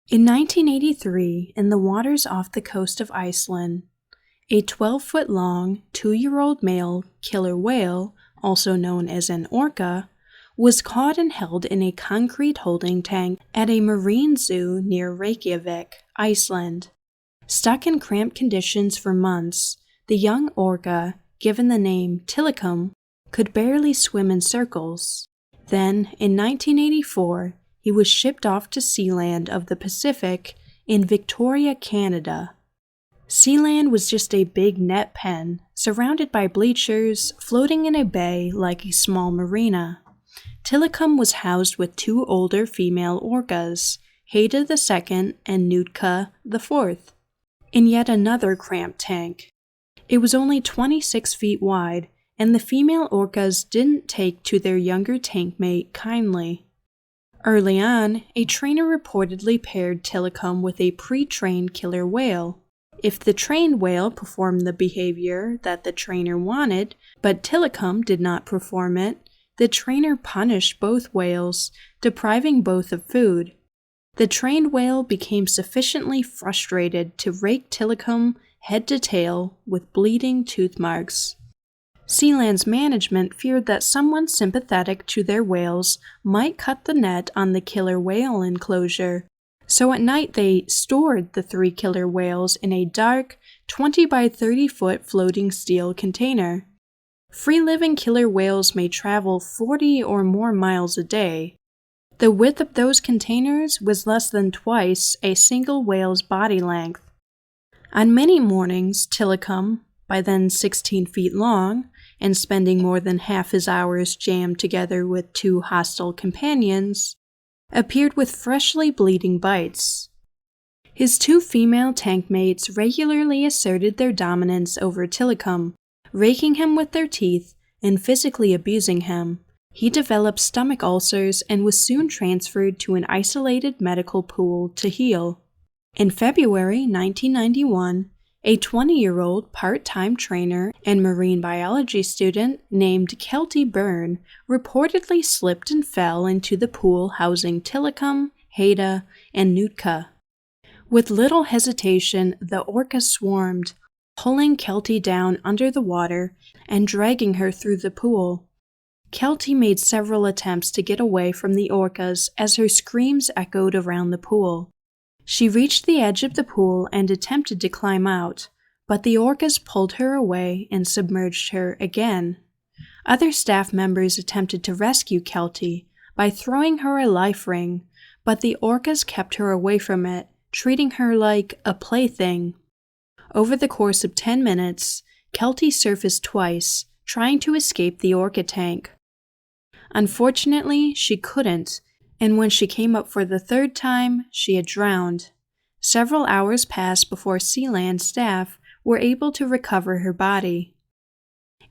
In 1983, in the waters off the coast of Iceland, a 12-foot-long, 2-year-old male killer whale, also known as an orca, was caught and held in a concrete holding tank at a marine zoo near Reykjavik, Iceland. Stuck in cramped conditions for months, the young orca, given the name Tilikum, could barely swim in circles. Then, in 1984, he was shipped off to Sealand of the Pacific in Victoria, Canada. Sealand was just a big net pen, surrounded by bleachers, floating in a bay like a small marina. Tilikum was housed with 2 older female orcas, Haida II and Nootka IV, in yet another cramped tank. It was only 26 feet wide, and the female orcas didn't take to their younger tank mate kindly. Early on, a trainer reportedly paired Tilikum with a pre-trained killer whale. If the trained whale performed the behavior that the trainer wanted, but Tilikum did not perform it, the trainer punished both whales, depriving both of food. The trained whale became sufficiently frustrated to rake Tilikum head to tail with bleeding tooth marks. Sealand's management feared that someone sympathetic to their whales might cut the net on the killer whale enclosure, so at night they stored the 3 killer whales in a dark, 20 by 30 foot floating steel container. Free-living killer whales may travel 40 or more miles a day. The width of those containers was less than twice a single whale's body length. On many mornings, Tilikum, by then 16 feet long, and spending more than half his hours jammed together with 2 hostile companions, appeared with freshly bleeding bites. His 2 female tank mates regularly asserted their dominance over Tilikum, raking him with their teeth and physically abusing him. He developed stomach ulcers and was soon transferred to an isolated medical pool to heal. In February 1991, a 20-year-old part-time trainer and marine biology student named Kelty Byrne reportedly slipped and fell into the pool housing Tilikum, Haida, and Nootka. With little hesitation, the orca swarmed, pulling Kelty down under the water and dragging her through the pool. Kelty made several attempts to get away from the orcas as her screams echoed around the pool. She reached the edge of the pool and attempted to climb out, but the orcas pulled her away and submerged her again. Other staff members attempted to rescue Kelty by throwing her a life ring, but the orcas kept her away from it, treating her like a plaything. Over the course of 10 minutes, Kelty surfaced twice, trying to escape the orca tank. Unfortunately, she couldn't, and when she came up for the 3rd time, she had drowned. Several hours passed before Sealand staff were able to recover her body.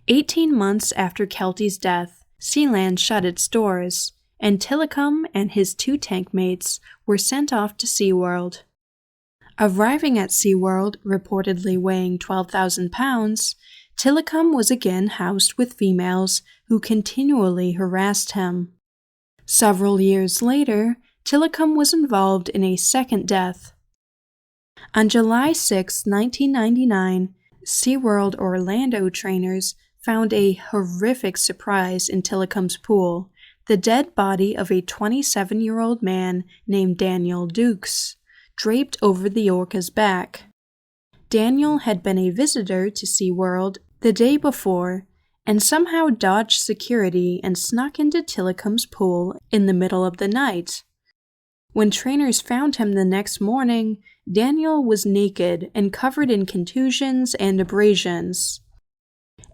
18 months after Kelty's death, Sealand shut its doors, and Tilikum and his 2 tank mates were sent off to SeaWorld. Arriving at SeaWorld, reportedly weighing 12,000 pounds, Tilikum was again housed with females who continually harassed him. Several years later, Tilikum was involved in a second death. On July 6, 1999, SeaWorld Orlando trainers found a horrific surprise in Tilikum's pool, the dead body of a 27-year-old man named Daniel Dukes, draped over the orca's back. Daniel had been a visitor to SeaWorld the day before, and somehow dodged security and snuck into Tilikum's pool in the middle of the night. When trainers found him the next morning, Daniel was naked and covered in contusions and abrasions.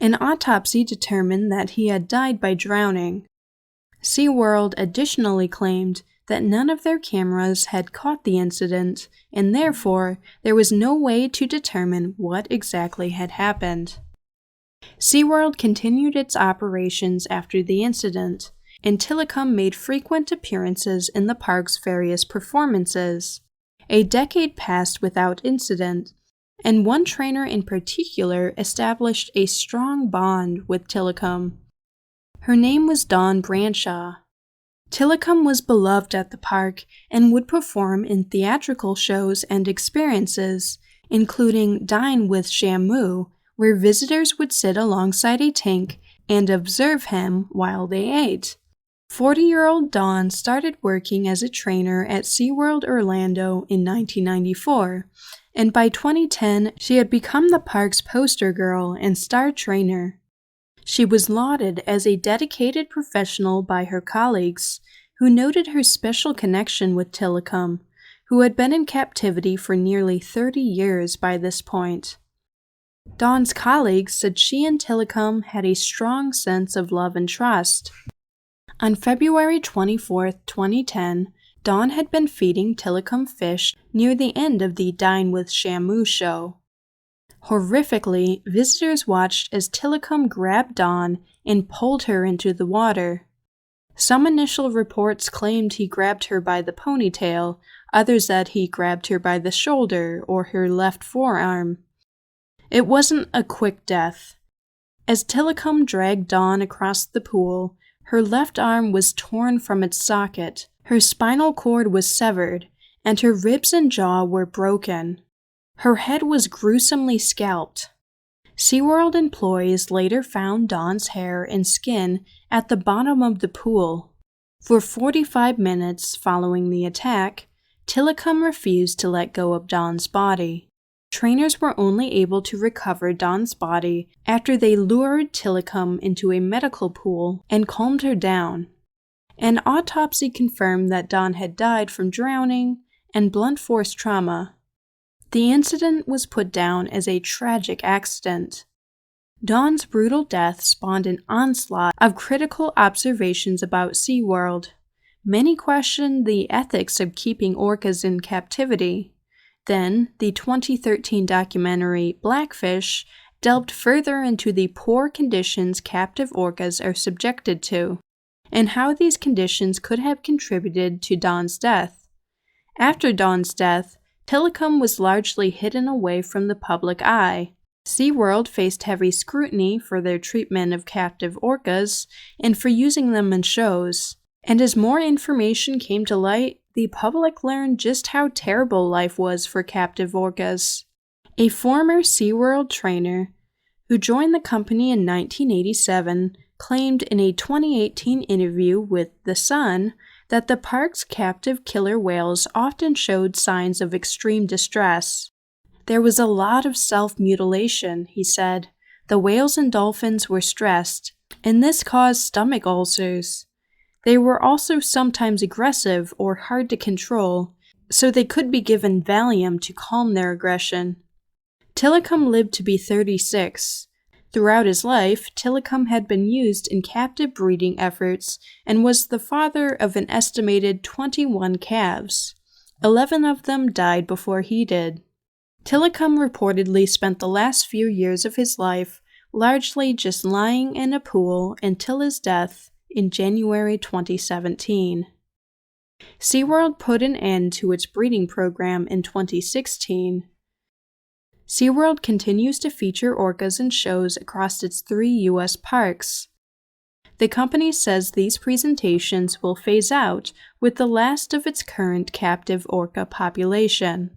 An autopsy determined that he had died by drowning. SeaWorld additionally claimed that none of their cameras had caught the incident, and therefore there was no way to determine what exactly had happened. SeaWorld continued its operations after the incident, and Tilikum made frequent appearances in the park's various performances. A decade passed without incident, and one trainer in particular established a strong bond with Tilikum. Her name was Dawn Brancheau. Tilikum was beloved at the park and would perform in theatrical shows and experiences, including Dine with Shamu, where visitors would sit alongside a tank and observe him while they ate. 40-year-old Dawn started working as a trainer at SeaWorld Orlando in 1994, and by 2010 she had become the park's poster girl and star trainer. She was lauded as a dedicated professional by her colleagues, who noted her special connection with Tilikum, who had been in captivity for nearly 30 years by this point. Dawn's colleagues said she and Tilikum had a strong sense of love and trust. On February 24, 2010, Dawn had been feeding Tilikum fish near the end of the Dine with Shamu show. Horrifically, visitors watched as Tilikum grabbed Dawn and pulled her into the water. Some initial reports claimed he grabbed her by the ponytail, others that he grabbed her by the shoulder or her left forearm. It wasn't a quick death. As Tilikum dragged Dawn across the pool, her left arm was torn from its socket, her spinal cord was severed, and her ribs and jaw were broken. Her head was gruesomely scalped. SeaWorld employees later found Dawn's hair and skin at the bottom of the pool. For 45 minutes following the attack, Tilikum refused to let go of Dawn's body. Trainers were only able to recover Dawn's body after they lured Tilikum into a medical pool and calmed her down. An autopsy confirmed that Dawn had died from drowning and blunt force trauma. The incident was put down as a tragic accident. Dawn's brutal death spawned an onslaught of critical observations about SeaWorld. Many questioned the ethics of keeping orcas in captivity. Then, the 2013 documentary Blackfish delved further into the poor conditions captive orcas are subjected to, and how these conditions could have contributed to Dawn's death. After Dawn's death, Tilikum was largely hidden away from the public eye. SeaWorld faced heavy scrutiny for their treatment of captive orcas and for using them in shows. And as more information came to light, the public learned just how terrible life was for captive orcas. A former SeaWorld trainer, who joined the company in 1987, claimed in a 2018 interview with The Sun that the park's captive killer whales often showed signs of extreme distress. There was a lot of self-mutilation, he said. The whales and dolphins were stressed, and this caused stomach ulcers. They were also sometimes aggressive or hard to control, so they could be given Valium to calm their aggression. Tilikum lived to be 36. Throughout his life, Tilikum had been used in captive breeding efforts and was the father of an estimated 21 calves. 11 of them died before he did. Tilikum reportedly spent the last few years of his life largely just lying in a pool until his death in January 2017. SeaWorld put an end to its breeding program in 2016. SeaWorld continues to feature orcas in shows across its 3 U.S. parks. The company says these presentations will phase out with the last of its current captive orca population.